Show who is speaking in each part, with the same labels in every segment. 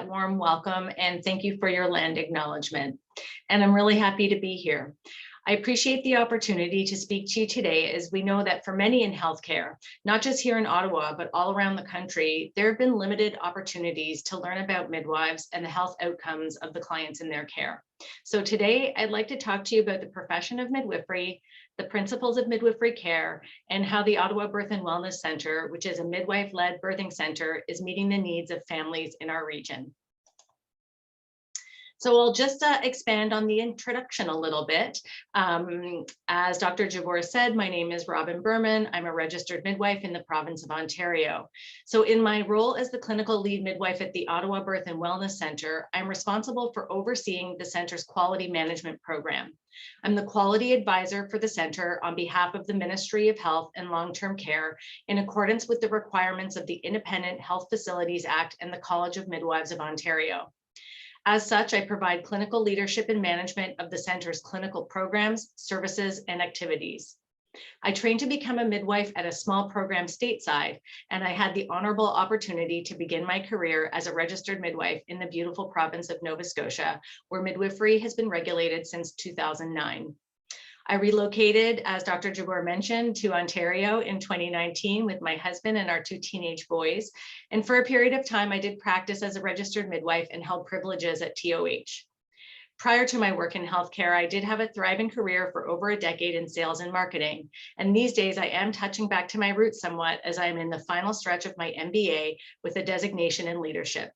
Speaker 1: that warm welcome and thank you for your land acknowledgement. And I'm really happy to be here. I appreciate the opportunity to speak to you today, as we know that for many in healthcare, not just here in Ottawa, but all around the country, there have been limited opportunities to learn about midwives and the health outcomes of the clients in their care. So today, I'd like to talk to you about the profession of midwifery, the principles of midwifery care, and how the Ottawa Birth and Wellness Centre, which is a midwife-led birthing center, is meeting the needs of families in our region. So I'll just expand on the introduction a little bit. As Dr. Jabbour said, my name is Robyn Berman. I'm a registered midwife in the province of Ontario. So in my role as the clinical lead midwife at the Ottawa Birth and Wellness Centre, I'm responsible for overseeing the centre's quality management program. I'm the quality advisor for the centre on behalf of the Ministry of Health and Long-Term Care in accordance with the requirements of the Independent Health Facilities Act and the College of Midwives of Ontario. As such, I provide clinical leadership and management of the center's clinical programs, services, and activities. I trained to become a midwife at a small program stateside, and I had the honorable opportunity to begin my career as a registered midwife in the beautiful province of Nova Scotia, where midwifery has been regulated since 2009. I relocated, as Dr. Jabbour mentioned, to Ontario in 2019 with my husband and our 2 teenage boys. And for a period of time, I did practice as a registered midwife and held privileges at TOH. Prior to my work in healthcare, I did have a thriving career for over a decade in sales and marketing. And these days I am touching back to my roots somewhat, as I am in the final stretch of my MBA with a designation in leadership.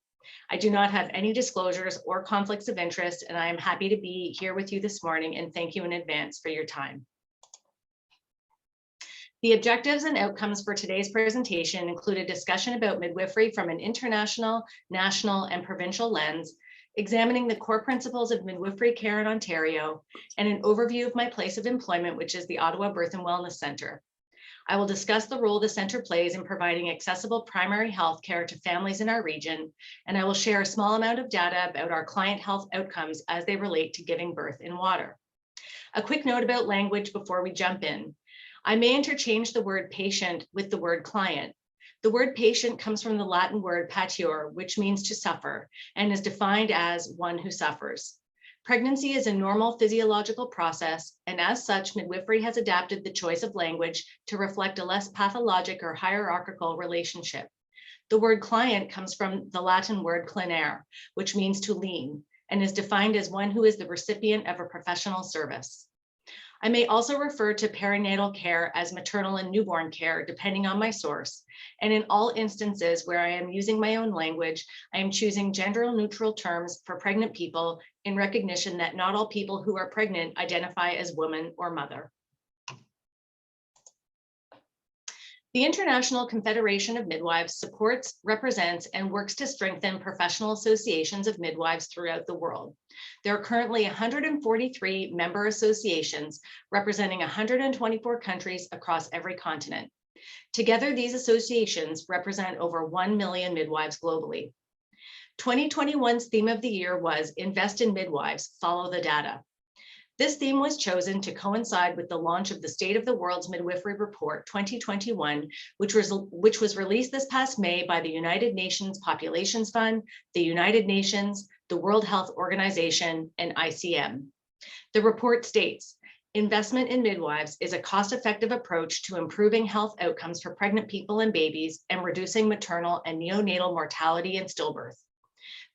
Speaker 1: I do not have any disclosures or conflicts of interest, and I am happy to be here with you this morning, and thank you in advance for your time. The objectives and outcomes for today's presentation include a discussion about midwifery from an international, national, and provincial lens, examining the core principles of midwifery care in Ontario, and an overview of my place of employment, which is the Ottawa Birth and Wellness Centre. I will discuss the role the center plays in providing accessible primary health care to families in our region, and I will share a small amount of data about our client health outcomes as they relate to giving birth in water. A quick note about language before we jump in. I may interchange the word patient with the word client. The word patient comes from the Latin word patior, which means to suffer, and is defined as one who suffers. Pregnancy is a normal physiological process, and as such, midwifery has adapted the choice of language to reflect a less pathologic or hierarchical relationship. The word client comes from the Latin word clinare, which means to lean, and is defined as one who is the recipient of a professional service. I may also refer to perinatal care as maternal and newborn care, depending on my source. And in all instances where I am using my own language, I am choosing gender-neutral terms for pregnant people in recognition that not all people who are pregnant identify as woman or mother. The International Confederation of Midwives supports, represents, and works to strengthen professional associations of midwives throughout the world. There are currently 143 member associations representing 124 countries across every continent. Together, these associations represent over 1 million midwives globally. 2021's theme of the year was Invest in Midwives, Follow the Data. This theme was chosen to coincide with the launch of the State of the World's Midwifery Report 2021, which was released this past May by the United Nations Populations Fund, the United Nations, the World Health Organization, and ICM. The report states, investment in midwives is a cost-effective approach to improving health outcomes for pregnant people and babies and reducing maternal and neonatal mortality and stillbirth.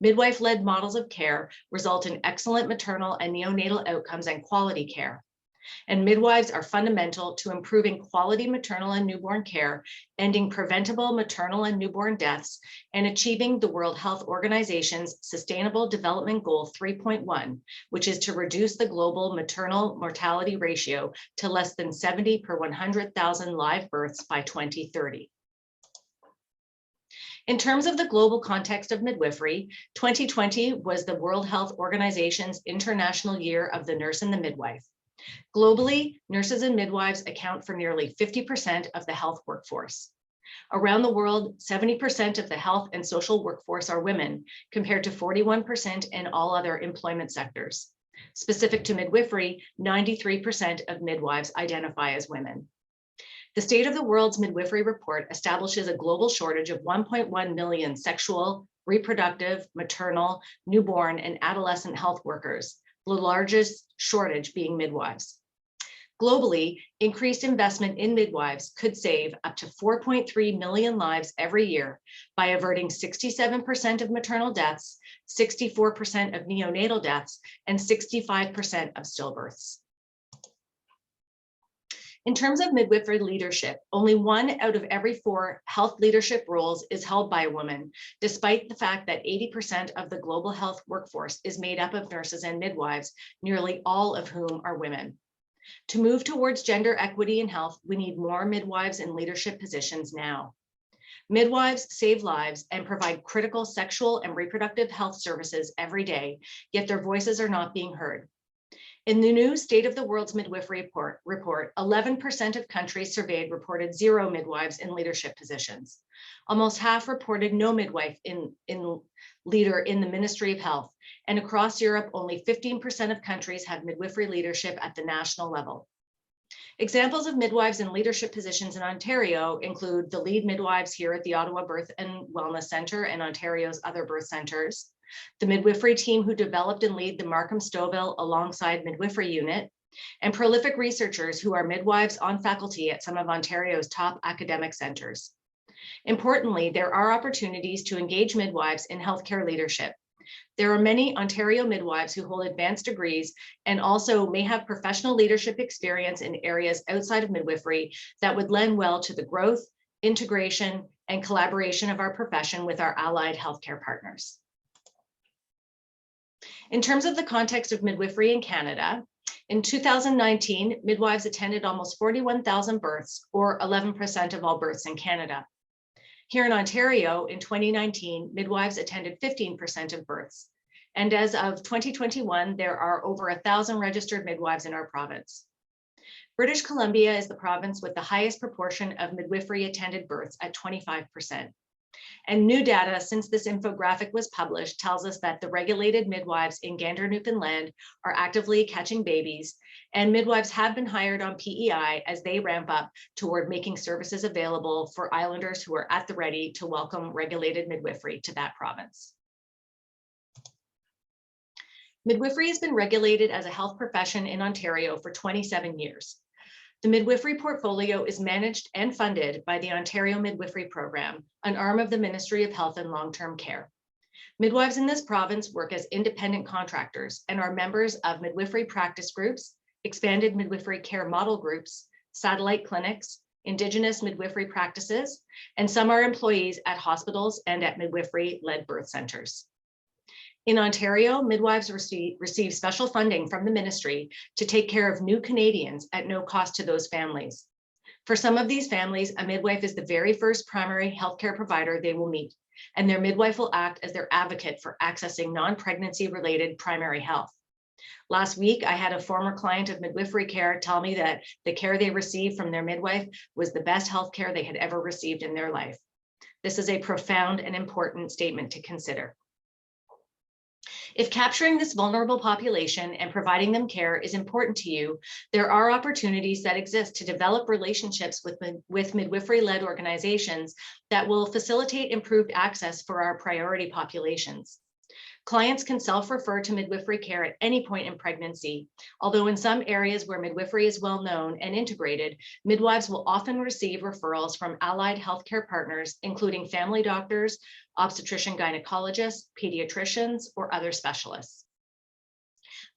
Speaker 1: Midwife-led models of care result in excellent maternal and neonatal outcomes and quality care. And midwives are fundamental to improving quality maternal and newborn care, ending preventable maternal and newborn deaths, and achieving the World Health Organization's Sustainable Development Goal 3.1, which is to reduce the global maternal mortality ratio to less than 70 per 100,000 live births by 2030. In terms of the global context of midwifery, 2020 was the World Health Organization's International Year of the Nurse and the Midwife. Globally, nurses and midwives account for nearly 50% of the health workforce. Around the world, 70% of the health and social workforce are women, compared to 41% in all other employment sectors. Specific to midwifery, 93% of midwives identify as women. The State of the World's Midwifery Report establishes a global shortage of 1.1 million sexual, reproductive, maternal, newborn, and adolescent health workers, the largest shortage being midwives. Globally, increased investment in midwives could save up to 4.3 million lives every year by averting 67% of maternal deaths, 64% of neonatal deaths, and 65% of stillbirths. In terms of midwifery leadership, only 1 out of every 4 health leadership roles is held by a woman, despite the fact that 80% of the global health workforce is made up of nurses and midwives, nearly all of whom are women. To move towards gender equity in health, we need more midwives in leadership positions now. Midwives save lives and provide critical sexual and reproductive health services every day, yet their voices are not being heard. In the new State of the World's Midwifery report, 11% of countries surveyed reported 0 midwives in leadership positions. Almost half reported no midwife in leader in the Ministry of Health. And across Europe, only 15% of countries have midwifery leadership at the national level. Examples of midwives in leadership positions in Ontario include the lead midwives here at the Ottawa Birth and Wellness Centre and Ontario's other birth centres, the midwifery team who developed and lead the Markham Stouffville alongside midwifery unit, and prolific researchers who are midwives on faculty at some of Ontario's top academic centres. Importantly, there are opportunities to engage midwives in healthcare leadership. There are many Ontario midwives who hold advanced degrees and also may have professional leadership experience in areas outside of midwifery that would lend well to the growth, integration, and collaboration of our profession with our allied healthcare partners. In terms of the context of midwifery in Canada, in 2019, midwives attended almost 41,000 births, or 11% of all births in Canada. Here in Ontario, in 2019, midwives attended 15% of births. And as of 2021, there are over 1,000 registered midwives in our province. British Columbia is the province with the highest proportion of midwifery attended births at 25%. And new data since this infographic was published tells us that the regulated midwives in Gander, Newfoundland are actively catching babies, and midwives have been hired on PEI as they ramp up toward making services available for islanders who are at the ready to welcome regulated midwifery to that province. Midwifery has been regulated as a health profession in Ontario for 27 years. The midwifery portfolio is managed and funded by the Ontario Midwifery Program, an arm of the Ministry of Health and Long-Term Care. Midwives in this province work as independent contractors and are members of midwifery practice groups, expanded midwifery care model groups, satellite clinics, Indigenous midwifery practices, and some are employees at hospitals and at midwifery-led birth centers. In Ontario, midwives receive special funding from the ministry to take care of new Canadians at no cost to those families. For some of these families, a midwife is the very first primary healthcare provider they will meet, and their midwife will act as their advocate for accessing non-pregnancy related primary health. Last week, I had a former client of midwifery care tell me that the care they received from their midwife was the best healthcare they had ever received in their life. This is a profound and important statement to consider. If capturing this vulnerable population and providing them care is important to you, there are opportunities that exist to develop relationships with midwifery-led organizations that will facilitate improved access for our priority populations. Clients can self-refer to midwifery care at any point in pregnancy, although in some areas where midwifery is well known and integrated, midwives will often receive referrals from allied healthcare partners, including family doctors, obstetrician gynecologists, pediatricians, or other specialists.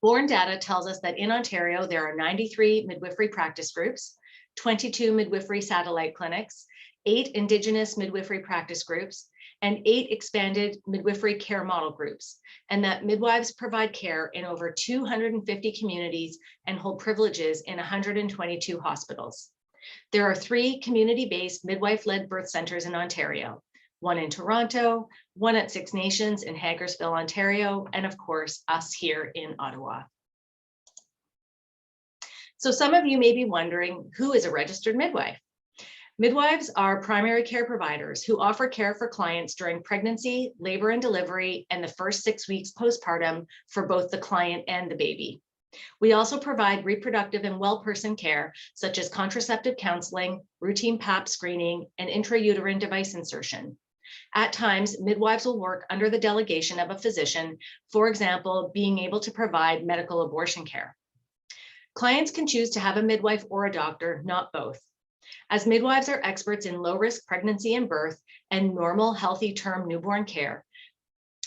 Speaker 1: Born data tells us that in Ontario, there are 93 midwifery practice groups, 22 midwifery satellite clinics, 8 Indigenous midwifery practice groups, and 8 expanded midwifery care model groups, and that midwives provide care in over 250 communities and hold privileges in 122 hospitals. There are 3 community-based midwife-led birth centers in Ontario, one in Toronto, one at Six Nations in Hagersville, Ontario, and of course, us here in Ottawa. So some of you may be wondering, who is a registered midwife? Midwives are primary care providers who offer care for clients during pregnancy, labor and delivery, and the first 6 weeks postpartum for both the client and the baby. We also provide reproductive and well person care, such as contraceptive counseling, routine Pap screening, and intrauterine device insertion. At times, midwives will work under the delegation of a physician, for example, being able to provide medical abortion care. Clients can choose to have a midwife or a doctor, not both. As midwives are experts in low-risk pregnancy and birth and normal, healthy term newborn care,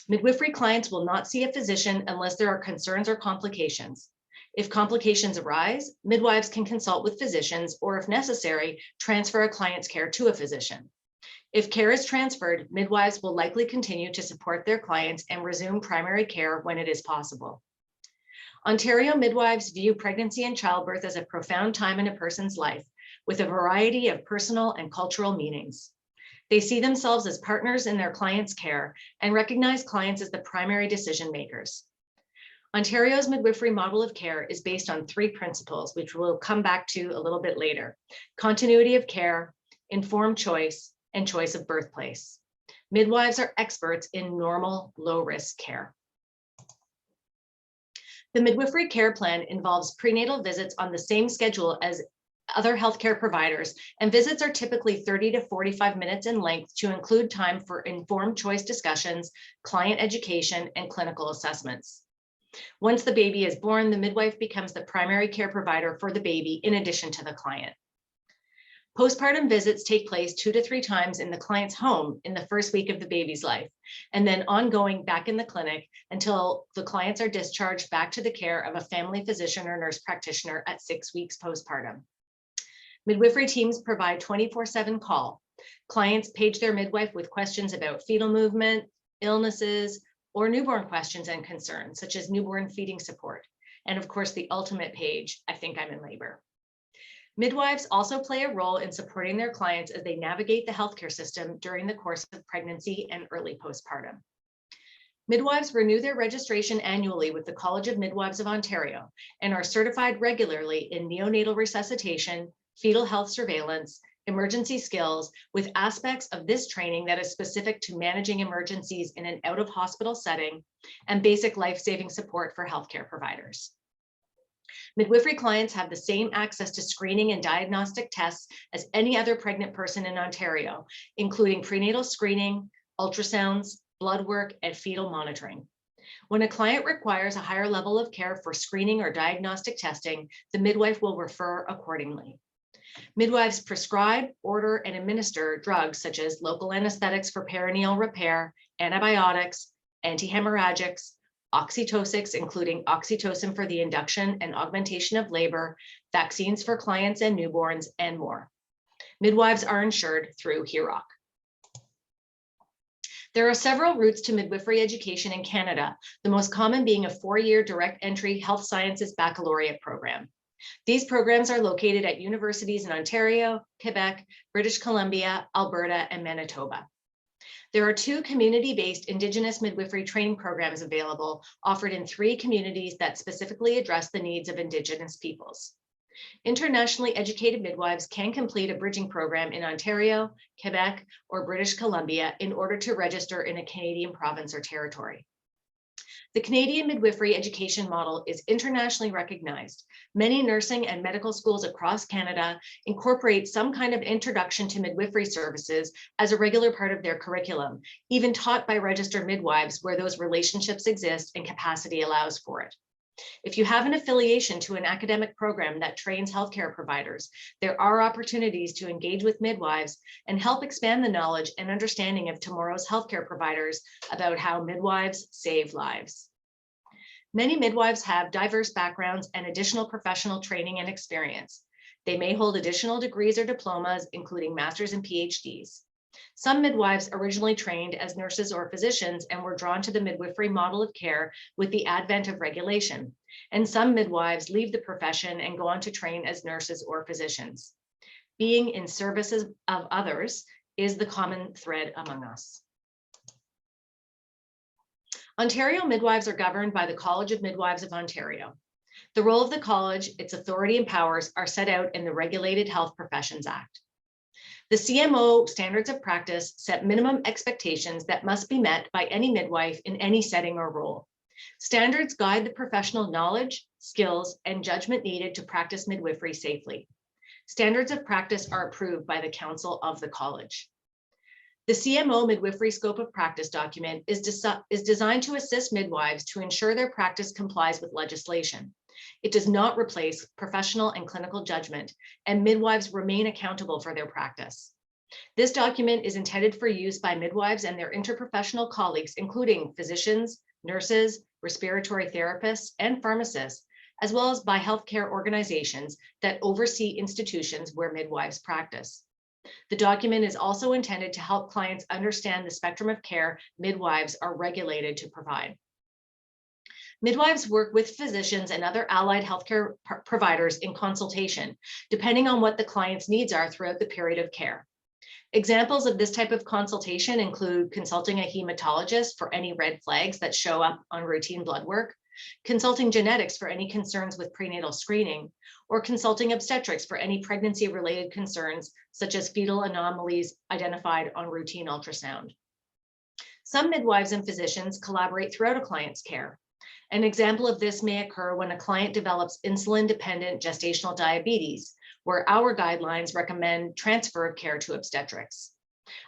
Speaker 1: midwifery clients will not see a physician unless there are concerns or complications. If complications arise, midwives can consult with physicians or, if necessary, transfer a client's care to a physician. If care is transferred, midwives will likely continue to support their clients and resume primary care when it is possible. Ontario midwives view pregnancy and childbirth as a profound time in a person's life, with a variety of personal and cultural meanings. They see themselves as partners in their clients' care and recognize clients as the primary decision makers. Ontario's midwifery model of care is based on 3 principles, which we'll come back to a little bit later: continuity of care, informed choice, and choice of birthplace. Midwives are experts in normal, low-risk care. The midwifery care plan involves prenatal visits on the same schedule as other healthcare providers, and visits are typically 30 to 45 minutes in length to include time for informed choice discussions, client education, and clinical assessments. Once the baby is born, the midwife becomes the primary care provider for the baby in addition to the client. Postpartum visits take place 2 to 3 times in the client's home in the first week of the baby's life, and then ongoing back in the clinic until the clients are discharged back to the care of a family physician or nurse practitioner at 6 weeks postpartum. Midwifery teams provide 24/7 call. Clients page their midwife with questions about fetal movement, illnesses, or newborn questions and concerns, such as newborn feeding support. And of course, the ultimate page, I think I'm in labor. Midwives also play a role in supporting their clients as they navigate the healthcare system during the course of pregnancy and early postpartum. Midwives renew their registration annually with the College of Midwives of Ontario and are certified regularly in neonatal resuscitation, fetal health surveillance, emergency skills, with aspects of this training that is specific to managing emergencies in an out-of-hospital setting and basic life-saving support for healthcare providers. Midwifery clients have the same access to screening and diagnostic tests as any other pregnant person in Ontario, including prenatal screening, ultrasounds, blood work, and fetal monitoring. When a client requires a higher level of care for screening or diagnostic testing, the midwife will refer accordingly. Midwives prescribe, order, and administer drugs such as local anesthetics for perineal repair, antibiotics, antihemorrhagics, oxytocics, including oxytocin for the induction and augmentation of labor, vaccines for clients and newborns, and more. Midwives are insured through HEROC. There are several routes to midwifery education in Canada, the most common being a 4-year direct entry health sciences baccalaureate program. These programs are located at universities in Ontario, Quebec, British Columbia, Alberta, and Manitoba. There are 2 community-based Indigenous midwifery training programs available, offered in 3 communities that specifically address the needs of Indigenous peoples. Internationally educated midwives can complete a bridging program in Ontario, Quebec, or British Columbia in order to register in a Canadian province or territory. The Canadian midwifery education model is internationally recognized. Many nursing and medical schools across Canada incorporate some kind of introduction to midwifery services as a regular part of their curriculum, even taught by registered midwives where those relationships exist and capacity allows for it. If you have an affiliation to an academic program that trains healthcare providers, there are opportunities to engage with midwives and help expand the knowledge and understanding of tomorrow's healthcare providers about how midwives save lives. Many midwives have diverse backgrounds and additional professional training and experience. They may hold additional degrees or diplomas, including masters and PhDs. Some midwives originally trained as nurses or physicians and were drawn to the midwifery model of care with the advent of regulation. And some midwives leave the profession and go on to train as nurses or physicians. Being in services of others is the common thread among us. Ontario midwives are governed by the College of Midwives of Ontario. The role of the college, its authority and powers are set out in the Regulated Health Professions Act. The CMO standards of practice set minimum expectations that must be met by any midwife in any setting or role. Standards guide the professional knowledge, skills, and judgment needed to practice midwifery safely. Standards of practice are approved by the Council of the College. The CMO midwifery scope of practice document is designed to assist midwives to ensure their practice complies with legislation. It does not replace professional and clinical judgment, and midwives remain accountable for their practice. This document is intended for use by midwives and their interprofessional colleagues, including physicians, nurses, respiratory therapists, and pharmacists, as well as by healthcare organizations that oversee institutions where midwives practice. The document is also intended to help clients understand the spectrum of care midwives are regulated to provide. Midwives work with physicians and other allied healthcare providers in consultation, depending on what the client's needs are throughout the period of care. Examples of this type of consultation include consulting a hematologist for any red flags that show up on routine blood work, consulting genetics for any concerns with prenatal screening, or consulting obstetrics for any pregnancy-related concerns, such as fetal anomalies identified on routine ultrasound. Some midwives and physicians collaborate throughout a client's care. An example of this may occur when a client develops insulin-dependent gestational diabetes, where our guidelines recommend transfer of care to obstetrics.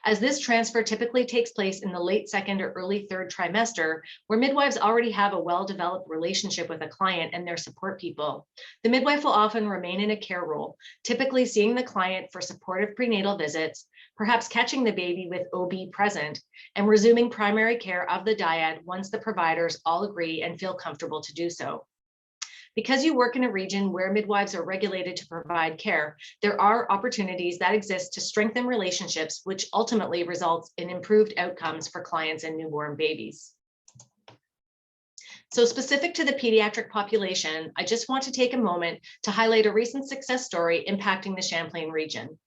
Speaker 1: As this transfer typically takes place in the late second or early third trimester, where midwives already have a well-developed relationship with a client and their support people, the midwife will often remain in a care role, typically seeing the client for supportive prenatal visits, perhaps catching the baby with OB present, and resuming primary care of the dyad once the providers all agree and feel comfortable to do so. Because you work in a region where midwives are regulated to provide care, there are opportunities that exist to strengthen relationships, which ultimately results in improved outcomes for clients and newborn babies. So specific to the pediatric population, I just want to take a moment to highlight a recent success story impacting the Champlain region.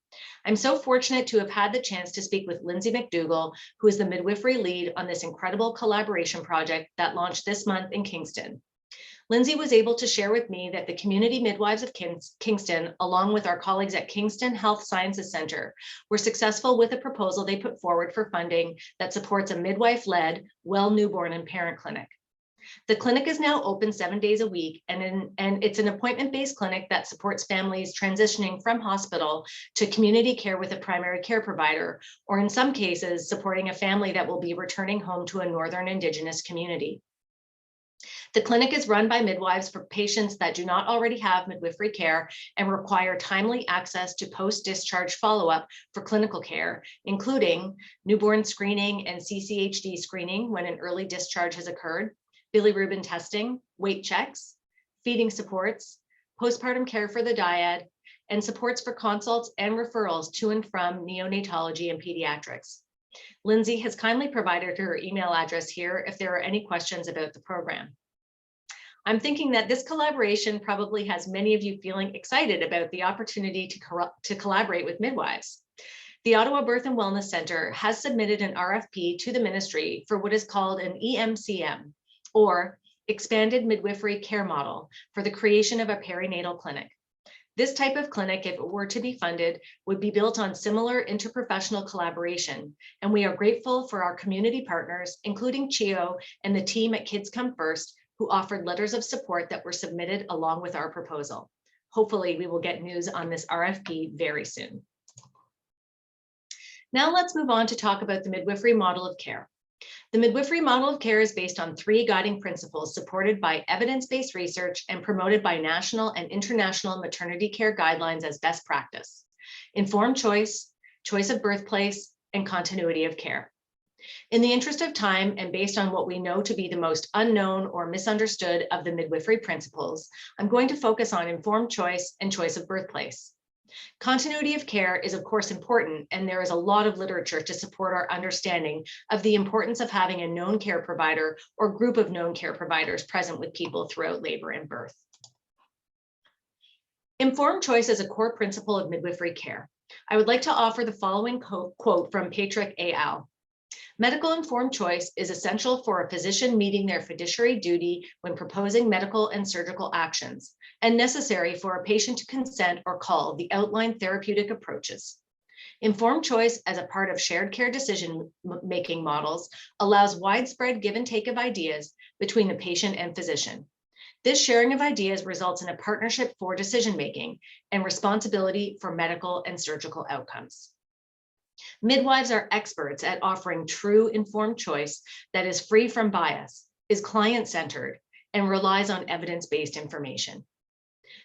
Speaker 1: I'm so fortunate to have had the chance to speak with Lindsay McDougall, who is the midwifery lead on this incredible collaboration project that launched this month in Kingston. Lindsay was able to share with me that the community midwives of Kingston, along with our colleagues at Kingston Health Sciences Center, were successful with a proposal they put forward for funding that supports a midwife-led well newborn and parent clinic. The clinic is now open 7 days a week, and it's an appointment-based clinic that supports families transitioning from hospital to community care with a primary care provider, or in some cases, supporting a family that will be returning home to a Northern Indigenous community. The clinic is run by midwives for patients that do not already have midwifery care and require timely access to post-discharge follow-up for clinical care, including newborn screening and CCHD screening when an early discharge has occurred, bilirubin testing, weight checks, feeding supports, postpartum care for the dyad, and supports for consults and referrals to and from neonatology and pediatrics. Lindsay has kindly provided her email address here if there are any questions about the program. I'm thinking that this collaboration probably has many of you feeling excited about the opportunity to collaborate with midwives. The Ottawa Birth and Wellness Centre has submitted an RFP to the ministry for what is called an EMCM, or Expanded Midwifery Care Model, for the creation of a perinatal clinic. This type of clinic, if it were to be funded, would be built on similar interprofessional collaboration, and we are grateful for our community partners, including CHEO and the team at Kids Come First, who offered letters of support that were submitted along with our proposal. Hopefully, we will get news on this RFP very soon. Now let's move on to talk about the midwifery model of care. The midwifery model of care is based on 3 guiding principles supported by evidence-based research and promoted by national and international maternity care guidelines as best practice: informed choice, choice of birthplace, and continuity of care. In the interest of time, and based on what we know to be the most unknown or misunderstood of the midwifery principles, I'm going to focus on informed choice and choice of birthplace. Continuity of care is, of course, important, and there is a lot of literature to support our understanding of the importance of having a known care provider or group of known care providers present with people throughout labor and birth. Informed choice is a core principle of midwifery care. I would like to offer the following quote from Pediatric et al. Medical informed choice is essential for a physician meeting their fiduciary duty when proposing medical and surgical actions, and necessary for a patient to consent or call the outlined therapeutic approaches. Informed choice as a part of shared care decision-making models allows widespread give and take of ideas between the patient and physician. This sharing of ideas results in a partnership for decision-making and responsibility for medical and surgical outcomes. Midwives are experts at offering true informed choice that is free from bias, is client-centered, and relies on evidence-based information.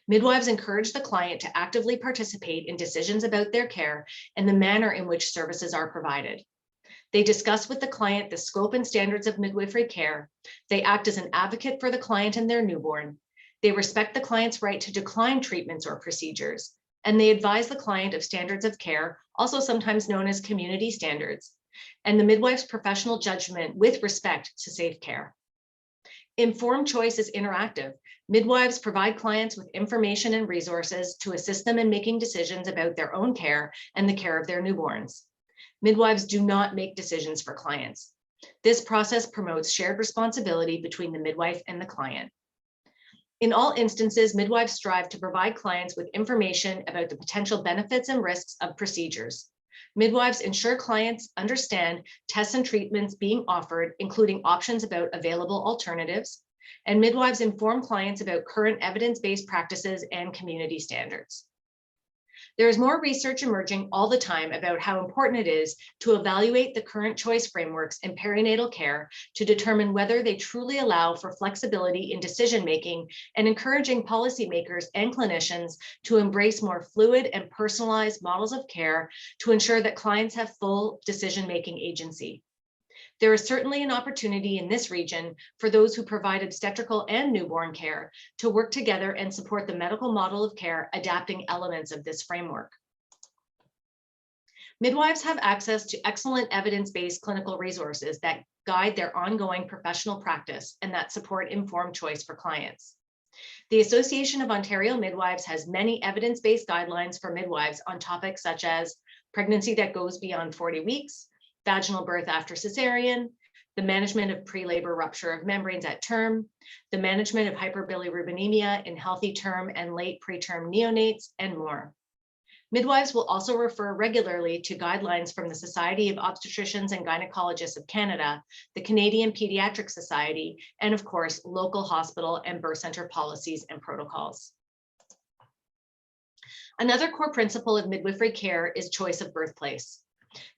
Speaker 1: Midwives encourage the client to actively participate in decisions about their care and the manner in which services are provided. They discuss with the client the scope and standards of midwifery care. They act as an advocate for the client and their newborn. They respect the client's right to decline treatments or procedures, and they advise the client of standards of care, also sometimes known as community standards, and the midwife's professional judgment with respect to safe care. Informed choice is interactive. Midwives provide clients with information and resources to assist them in making decisions about their own care and the care of their newborns. Midwives do not make decisions for clients. This process promotes shared responsibility between the midwife and the client. In all instances, midwives strive to provide clients with information about the potential benefits and risks of procedures. Midwives ensure clients understand tests and treatments being offered, including options about available alternatives, and midwives inform clients about current evidence-based practices and community standards. There is more research emerging all the time about how important it is to evaluate the current choice frameworks in perinatal care to determine whether they truly allow for flexibility in decision-making and encouraging policymakers and clinicians to embrace more fluid and personalized models of care to ensure that clients have full decision-making agency. There is certainly an opportunity in this region for those who provide obstetrical and newborn care to work together and support the medical model of care, adapting elements of this framework. Midwives have access to excellent evidence-based clinical resources that guide their ongoing professional practice and that support informed choice for clients. The Association of Ontario Midwives has many evidence-based guidelines for midwives on topics such as pregnancy that goes beyond 40 weeks, vaginal birth after cesarean, the management of pre-labor rupture of membranes at term, the management of hyperbilirubinemia in healthy term and late preterm neonates, and more. Midwives will also refer regularly to guidelines from the Society of Obstetricians and Gynecologists of Canada, the Canadian Pediatric Society, and of course, local hospital and birth center policies and protocols. Another core principle of midwifery care is choice of birthplace.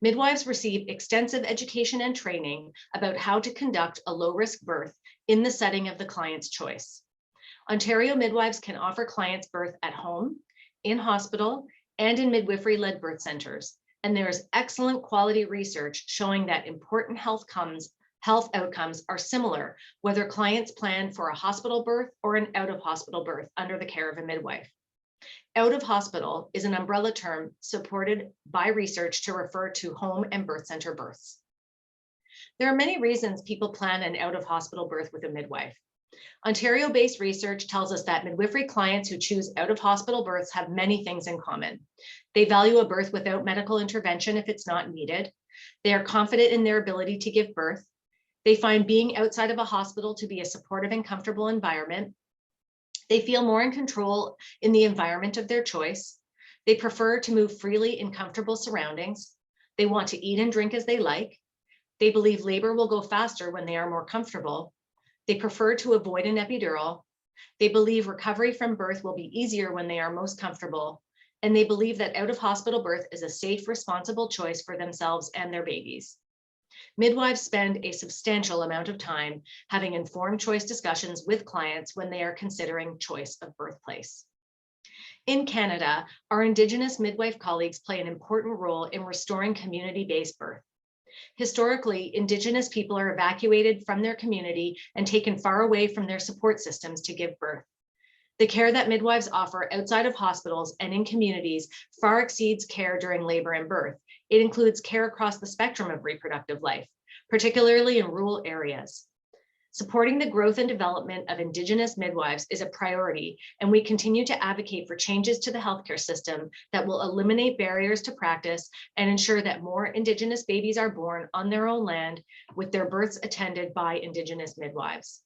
Speaker 1: Midwives receive extensive education and training about how to conduct a low-risk birth in the setting of the client's choice. Ontario midwives can offer clients birth at home, in hospital, and in midwifery-led birth centers, and there is excellent quality research showing that important health outcomes are similar whether clients plan for a hospital birth or an out-of-hospital birth under the care of a midwife. Out of hospital is an umbrella term supported by research to refer to home and birth center births. There are many reasons people plan an out of hospital birth with a midwife. Ontario-based research tells us that midwifery clients who choose out of hospital births have many things in common. They value a birth without medical intervention if it's not needed. They are confident in their ability to give birth. They find being outside of a hospital to be a supportive and comfortable environment. They feel more in control in the environment of their choice. They prefer to move freely in comfortable surroundings. They want to eat and drink as they like. They believe labor will go faster when they are more comfortable. They prefer to avoid an epidural. They believe recovery from birth will be easier when they are most comfortable. And they believe that out-of-hospital birth is a safe, responsible choice for themselves and their babies. Midwives spend a substantial amount of time having informed choice discussions with clients when they are considering choice of birthplace. In Canada, our Indigenous midwife colleagues play an important role in restoring community-based birth. Historically, Indigenous people are evacuated from their community and taken far away from their support systems to give birth. The care that midwives offer outside of hospitals and in communities far exceeds care during labor and birth. It includes care across the spectrum of reproductive life, particularly in rural areas. Supporting the growth and development of Indigenous midwives is a priority, and we continue to advocate for changes to the healthcare system that will eliminate barriers to practice and ensure that more Indigenous babies are born on their own land with their births attended by Indigenous midwives.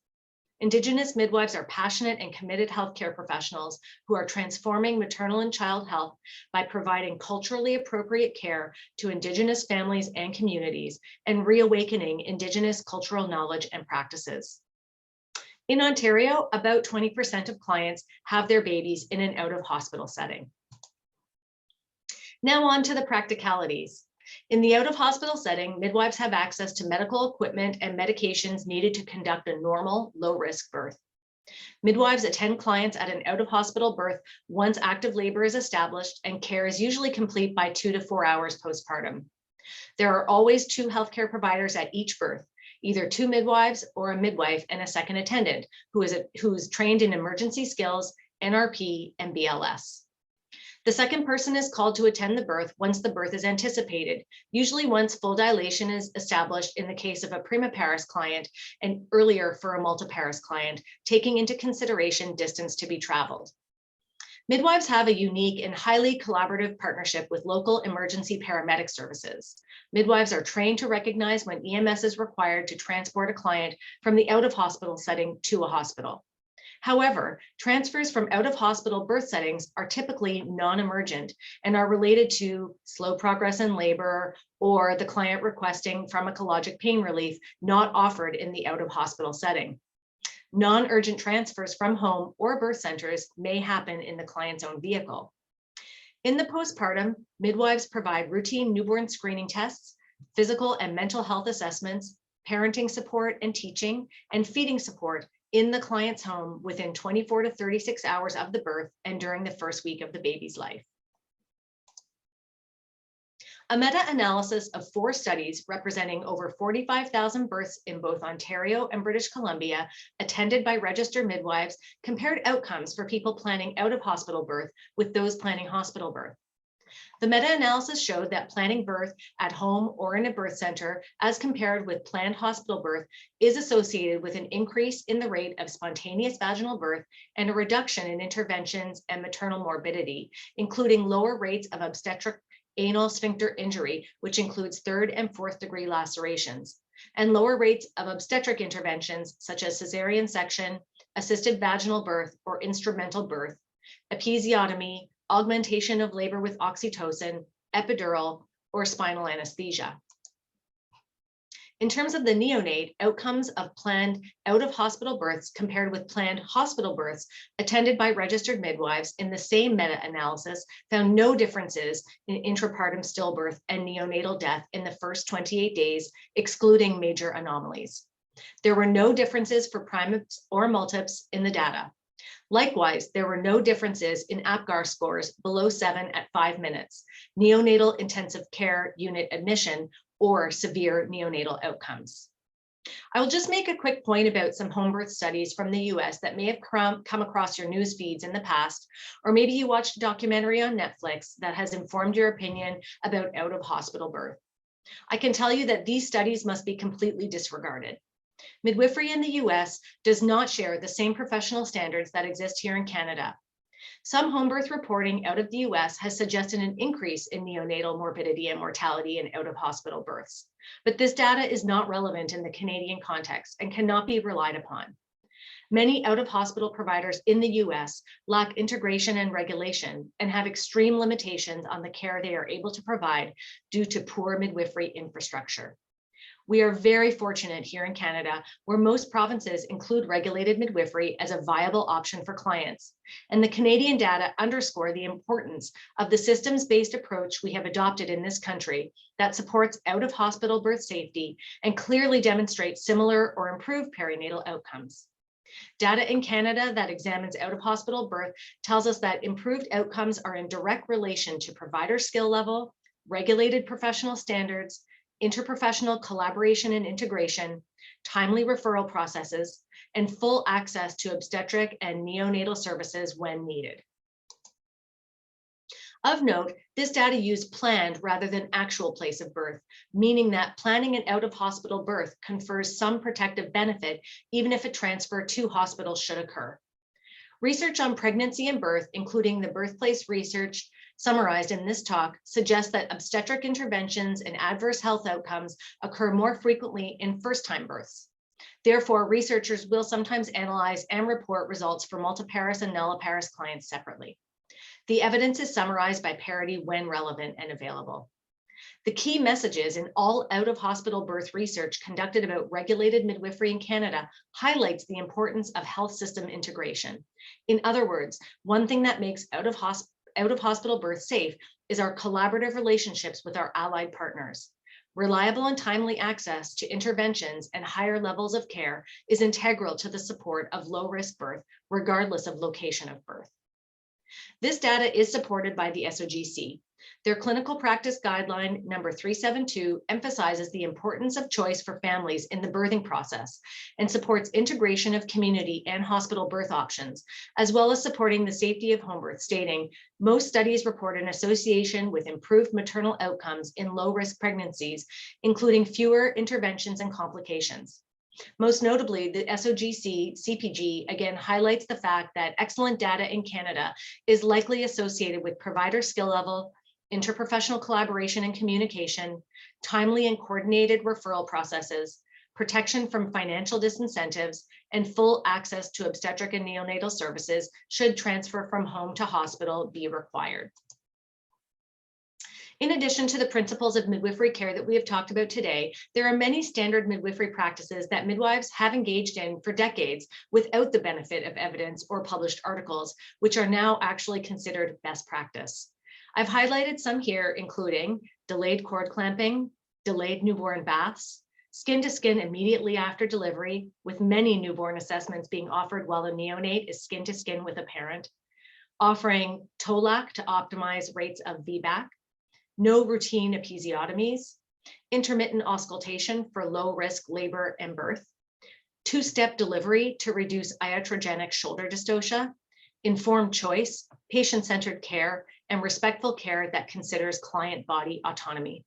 Speaker 1: Indigenous midwives are passionate and committed healthcare professionals who are transforming maternal and child health by providing culturally appropriate care to Indigenous families and communities and reawakening Indigenous cultural knowledge and practices. In Ontario, about 20% of clients have their babies in an out-of-hospital setting. Now on to the practicalities. In the out-of-hospital setting, midwives have access to medical equipment and medications needed to conduct a normal, low-risk birth. Midwives attend clients at an out-of-hospital birth once active labor is established, and care is usually complete by 2 to 4 hours postpartum. There are always 2 healthcare providers at each birth, either 2 midwives or a midwife and a second attendant who is trained in emergency skills, NRP, and BLS. The second person is called to attend the birth once the birth is anticipated, usually once full dilation is established in the case of a primiparous client and earlier for a multiparous client, taking into consideration distance to be traveled. Midwives have a unique and highly collaborative partnership with local emergency paramedic services. Midwives are trained to recognize when EMS is required to transport a client from the out-of-hospital setting to a hospital. However, transfers from out-of-hospital birth settings are typically non-emergent and are related to slow progress in labor or the client requesting pharmacologic pain relief not offered in the out-of-hospital setting. Non-urgent transfers from home or birth centers may happen in the client's own vehicle. In the postpartum, midwives provide routine newborn screening tests, physical and mental health assessments, parenting support and teaching, and feeding support in the client's home within 24 to 36 hours of the birth and during the first week of the baby's life. A meta-analysis of 4 studies representing over 45,000 births in both Ontario and British Columbia, attended by registered midwives, compared outcomes for people planning out-of-hospital birth with those planning hospital birth. The meta-analysis showed that planning birth at home or in a birth center, as compared with planned hospital birth, is associated with an increase in the rate of spontaneous vaginal birth and a reduction in interventions and maternal morbidity, including lower rates of obstetric anal sphincter injury, which includes 3rd and 4th degree lacerations, and lower rates of obstetric interventions such as cesarean section, assisted vaginal birth or instrumental birth, episiotomy, augmentation of labor with oxytocin, epidural, or spinal anesthesia. In terms of the neonate, outcomes of planned out-of-hospital births compared with planned hospital births attended by registered midwives in the same meta-analysis found no differences in intrapartum stillbirth and neonatal death in the first 28 days, excluding major anomalies. There were no differences for primates or multiples in the data. Likewise, there were no differences in APGAR scores below 7 at 5 minutes, neonatal intensive care unit admission, or severe neonatal outcomes. I will just make a quick point about some home birth studies from the US that may have come across your news feeds in the past, or maybe you watched a documentary on Netflix that has informed your opinion about out-of-hospital birth. I can tell you that these studies must be completely disregarded. Midwifery in the US does not share the same professional standards that exist here in Canada. Some home birth reporting out of the US has suggested an increase in neonatal morbidity and mortality in out-of-hospital births, but this data is not relevant in the Canadian context and cannot be relied upon. Many out-of-hospital providers in the US lack integration and regulation and have extreme limitations on the care they are able to provide due to poor midwifery infrastructure. We are very fortunate here in Canada, where most provinces include regulated midwifery as a viable option for clients. And the Canadian data underscore the importance of the systems-based approach we have adopted in this country that supports out-of-hospital birth safety and clearly demonstrates similar or improved perinatal outcomes. Data in Canada that examines out-of-hospital birth tells us that improved outcomes are in direct relation to provider skill level, regulated professional standards, interprofessional collaboration and integration, timely referral processes, and full access to obstetric and neonatal services when needed. Of note, this data used planned rather than actual place of birth, meaning that planning an out-of-hospital birth confers some protective benefit, even if a transfer to hospital should occur. Research on pregnancy and birth, including the birthplace research summarized in this talk, suggests that obstetric interventions and adverse health outcomes occur more frequently in first-time births. Therefore, researchers will sometimes analyze and report results for multiparous and nulliparous clients separately. The evidence is summarized by parity when relevant and available. The key messages in all out-of-hospital birth research conducted about regulated midwifery in Canada highlights the importance of health system integration. In other words, one thing that makes out-of-hospital birth safe is our collaborative relationships with our allied partners. Reliable and timely access to interventions and higher levels of care is integral to the support of low-risk birth, regardless of location of birth. This data is supported by the SOGC. Their clinical practice guideline number 372 emphasizes the importance of choice for families in the birthing process and supports integration of community and hospital birth options, as well as supporting the safety of home birth, stating most studies report an association with improved maternal outcomes in low-risk pregnancies, including fewer interventions and complications. Most notably, the SOGC CPG again highlights the fact that excellent data in Canada is likely associated with provider skill level, interprofessional collaboration and communication, timely and coordinated referral processes, protection from financial disincentives, and full access to obstetric and neonatal services should transfer from home to hospital be required. In addition to the principles of midwifery care that we have talked about today, there are many standard midwifery practices that midwives have engaged in for decades without the benefit of evidence or published articles, which are now actually considered best practice. I've highlighted some here, including delayed cord clamping, delayed newborn baths, skin to skin immediately after delivery, with many newborn assessments being offered while the neonate is skin to skin with a parent, offering TOLAC to optimize rates of VBAC, no routine episiotomies, intermittent auscultation for low risk labor and birth, two-step delivery to reduce iatrogenic shoulder dystocia, informed choice, patient-centered care, and respectful care that considers client body autonomy.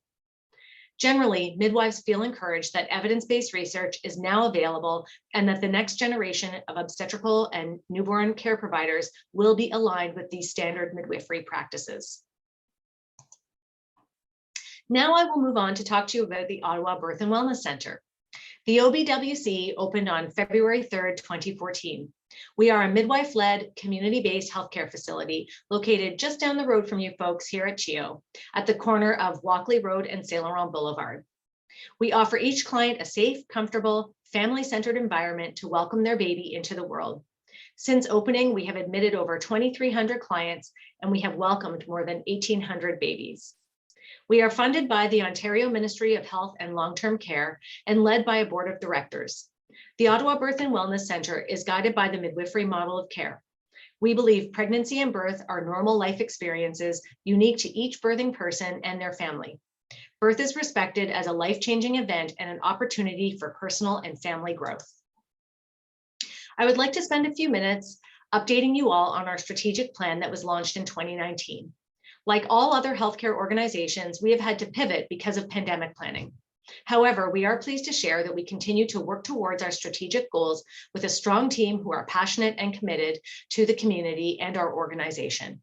Speaker 1: Generally, midwives feel encouraged that evidence-based research is now available and that the next generation of obstetrical and newborn care providers will be aligned with these standard midwifery practices. Now I will move on to talk to you about the Ottawa Birth and Wellness Centre. The OBWC opened on February 3rd, 2014. We are a midwife-led, community-based healthcare facility located just down the road from you folks here at CHEO, at the corner of Walkley Road and Saint Laurent Boulevard. We offer each client a safe, comfortable, family-centered environment to welcome their baby into the world. Since opening, we have admitted over 2,300 clients, and we have welcomed more than 1,800 babies. We are funded by the Ontario Ministry of Health and Long-Term Care and led by a board of directors. The Ottawa Birth and Wellness Centre is guided by the midwifery model of care. We believe pregnancy and birth are normal life experiences unique to each birthing person and their family. Birth is respected as a life-changing event and an opportunity for personal and family growth. I would like to spend a few minutes updating you all on our strategic plan that was launched in 2019. Like all other healthcare organizations, we have had to pivot because of pandemic planning. However, we are pleased to share that we continue to work towards our strategic goals with a strong team who are passionate and committed to the community and our organization.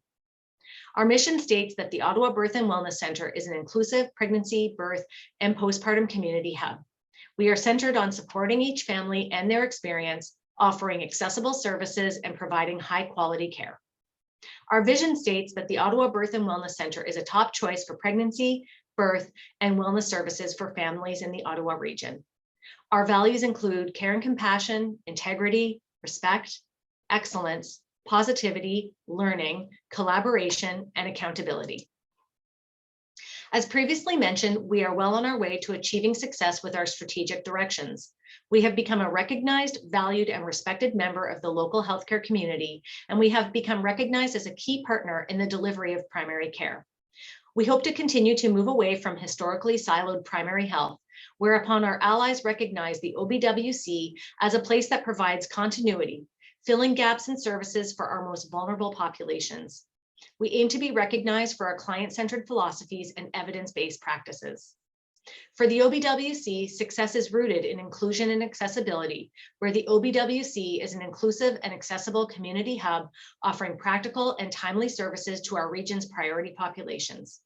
Speaker 1: Our mission states that the Ottawa Birth and Wellness Centre is an inclusive pregnancy, birth, and postpartum community hub. We are centered on supporting each family and their experience, offering accessible services, and providing high-quality care. Our vision states that the Ottawa Birth and Wellness Centre is a top choice for pregnancy, birth, and wellness services for families in the Ottawa region. Our values include care and compassion, integrity, respect, excellence, positivity, learning, collaboration, and accountability. As previously mentioned, we are well on our way to achieving success with our strategic directions. We have become a recognized, valued, and respected member of the local healthcare community, and we have become recognized as a key partner in the delivery of primary care. We hope to continue to move away from historically siloed primary health, whereupon our allies recognize the OBWC as a place that provides continuity, filling gaps in services for our most vulnerable populations. We aim to be recognized for our client-centered philosophies and evidence-based practices. For the OBWC, success is rooted in inclusion and accessibility, where the OBWC is an inclusive and accessible community hub offering practical and timely services to our region's priority populations.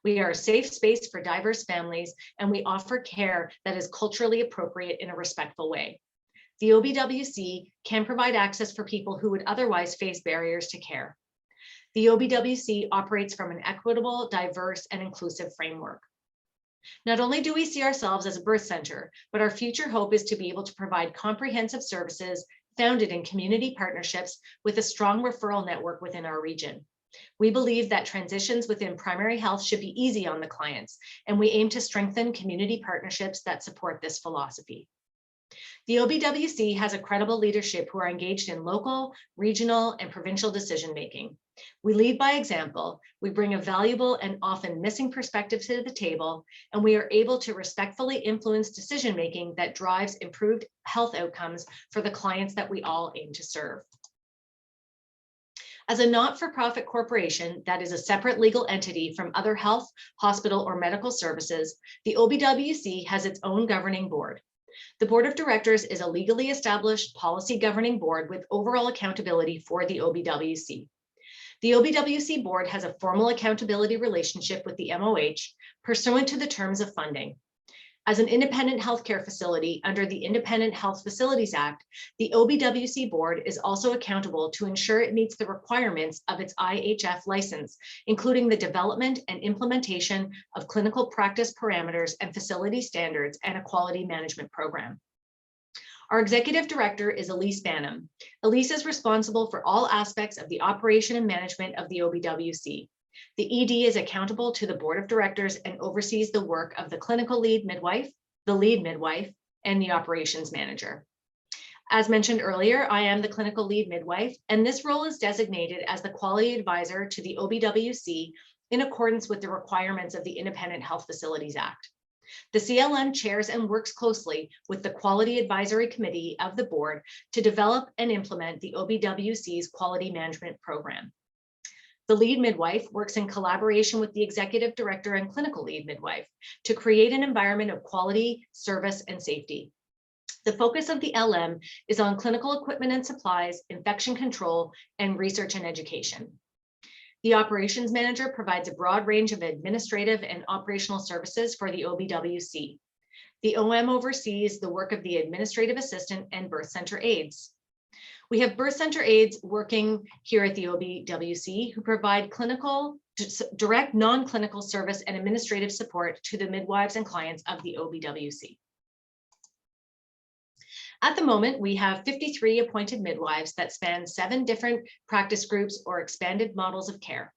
Speaker 1: We are a safe space for diverse families, and we offer care that is culturally appropriate in a respectful way. The OBWC can provide access for people who would otherwise face barriers to care. The OBWC operates from an equitable, diverse, and inclusive framework. Not only do we see ourselves as a birth center, but our future hope is to be able to provide comprehensive services founded in community partnerships with a strong referral network within our region. We believe that transitions within primary health should be easy on the clients, and we aim to strengthen community partnerships that support this philosophy. The OBWC has a credible leadership who are engaged in local, regional, and provincial decision-making. We lead by example, we bring a valuable and often missing perspective to the table, and we are able to respectfully influence decision-making that drives improved health outcomes for the clients that we all aim to serve. As a not-for-profit corporation that is a separate legal entity from other health, hospital, or medical services, the OBWC has its own governing board. The board of directors is a legally established policy governing board with overall accountability for the OBWC. The OBWC board has a formal accountability relationship with the MOH pursuant to the terms of funding. As an independent healthcare facility under the Independent Health Facilities Act, the OBWC board is also accountable to ensure it meets the requirements of its IHF license, including the development and implementation of clinical practice parameters and facility standards and a quality management program. Our executive director is Elise Banham. Elise is responsible for all aspects of the operation and management of the OBWC. The ED is accountable to the board of directors and oversees the work of the clinical lead midwife, the lead midwife, and the operations manager. As mentioned earlier, I am the clinical lead midwife, and this role is designated as the quality advisor to the OBWC in accordance with the requirements of the Independent Health Facilities Act. The CLM chairs and works closely with the Quality Advisory Committee of the board to develop and implement the OBWC's quality management program. The lead midwife works in collaboration with the executive director and clinical lead midwife to create an environment of quality, service, and safety. The focus of the LM is on clinical equipment and supplies, infection control, and research and education. The operations manager provides a broad range of administrative and operational services for the OBWC. The OM oversees the work of the administrative assistant and birth center aides. We have birth center aides working here at the OBWC who provide clinical, direct non-clinical service and administrative support to the midwives and clients of the OBWC. At the moment, we have 53 appointed midwives that span 7 different practice groups or expanded models of care.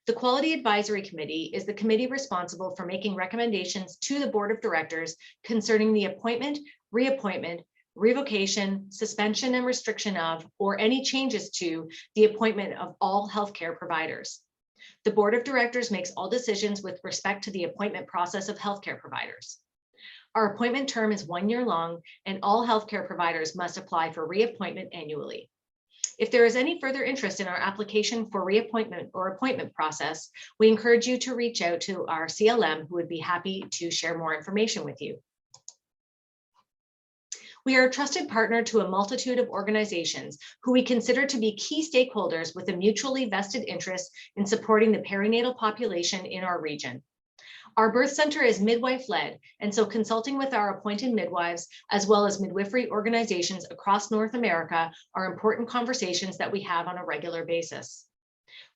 Speaker 1: The Quality Advisory Committee is the committee responsible for making recommendations to the board of directors concerning the appointment, reappointment, revocation, suspension, and restriction of, or any changes to, the appointment of all healthcare providers. The board of directors makes all decisions with respect to the appointment process of healthcare providers. Our appointment term is 1 year long, and all healthcare providers must apply for reappointment annually. If there is any further interest in our application for reappointment or appointment process, we encourage you to reach out to our CLM, who would be happy to share more information with you. We are a trusted partner to a multitude of organizations who we consider to be key stakeholders with a mutually vested interest in supporting the perinatal population in our region. Our birth center is midwife-led, and so consulting with our appointed midwives, as well as midwifery organizations across North America, are important conversations that we have on a regular basis.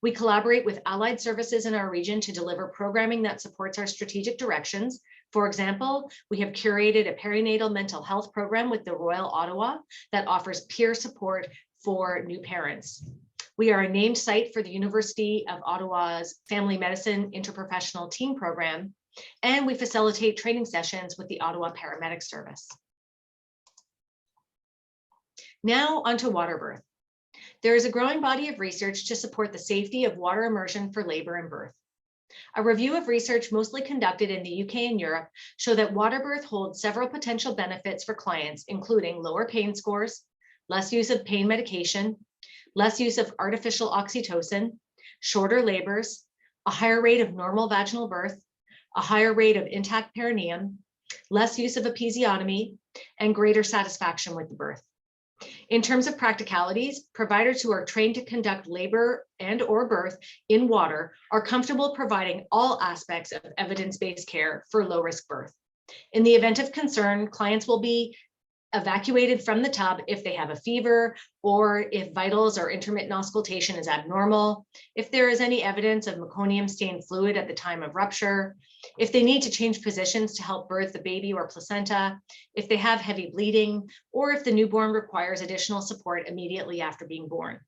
Speaker 1: We collaborate with allied services in our region to deliver programming that supports our strategic directions. For example, we have curated a perinatal mental health program with the Royal Ottawa that offers peer support for new parents. We are a named site for the University of Ottawa's Family Medicine Interprofessional Team Program, and we facilitate training sessions with the Ottawa Paramedic Service. Now onto water birth. There is a growing body of research to support the safety of water immersion for labor and birth. A review of research mostly conducted in the UK and Europe show that water birth holds several potential benefits for clients, including lower pain scores, less use of pain medication, less use of artificial oxytocin, shorter labors, a higher rate of normal vaginal birth, a higher rate of intact perineum, less use of episiotomy, and greater satisfaction with the birth. In terms of practicalities, providers who are trained to conduct labor and/or birth in water are comfortable providing all aspects of evidence-based care for low-risk birth. In the event of concern, clients will be evacuated from the tub if they have a fever, or if vitals or intermittent auscultation is abnormal, if there is any evidence of meconium-stained fluid at the time of rupture, if they need to change positions to help birth the baby or placenta, if they have heavy bleeding, or if the newborn requires additional support immediately after being born.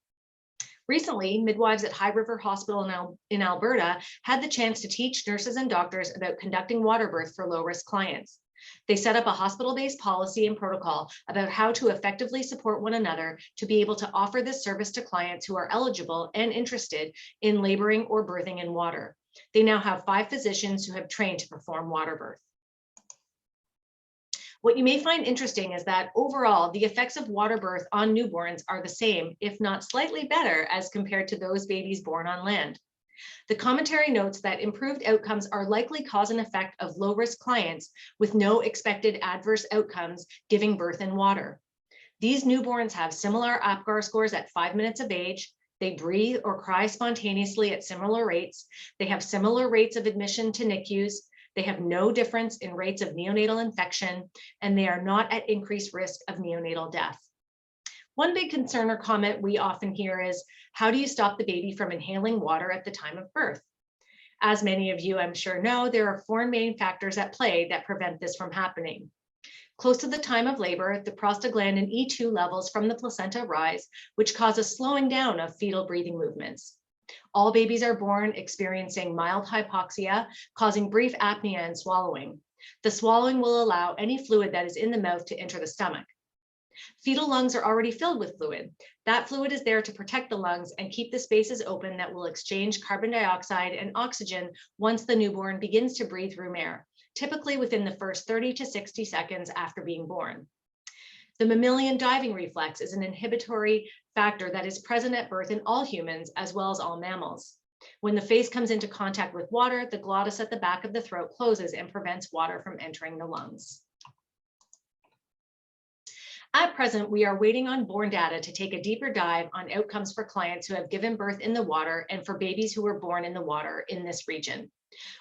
Speaker 1: Recently, midwives at High River Hospital in Alberta had the chance to teach nurses and doctors about conducting water birth for low-risk clients. They set up a hospital-based policy and protocol about how to effectively support one another to be able to offer this service to clients who are eligible and interested in laboring or birthing in water. They now have 5 physicians who have trained to perform water birth. What you may find interesting is that overall, the effects of water birth on newborns are the same, if not slightly better, as compared to those babies born on land. The commentary notes that improved outcomes are likely cause and effect of low-risk clients with no expected adverse outcomes giving birth in water. These newborns have similar APGAR scores at 5 minutes of age. They breathe or cry spontaneously at similar rates. They have similar rates of admission to NICUs. They have no difference in rates of neonatal infection, and they are not at increased risk of neonatal death. One big concern or comment we often hear is, how do you stop the baby from inhaling water at the time of birth? As many of you I'm sure know, there are 4 main factors at play that prevent this from happening. Close to the time of labor, the prostaglandin E2 levels from the placenta rise, which cause a slowing down of fetal breathing movements. All babies are born experiencing mild hypoxia, causing brief apnea and swallowing. The swallowing will allow any fluid that is in the mouth to enter the stomach. Fetal lungs are already filled with fluid. That fluid is there to protect the lungs and keep the spaces open that will exchange carbon dioxide and oxygen once the newborn begins to breathe through air, typically within the first 30 to 60 seconds after being born. The mammalian diving reflex is an inhibitory factor that is present at birth in all humans as well as all mammals. When the face comes into contact with water, the glottis at the back of the throat closes and prevents water from entering the lungs. At present, we are waiting on born data to take a deeper dive on outcomes for clients who have given birth in the water and for babies who were born in the water in this region.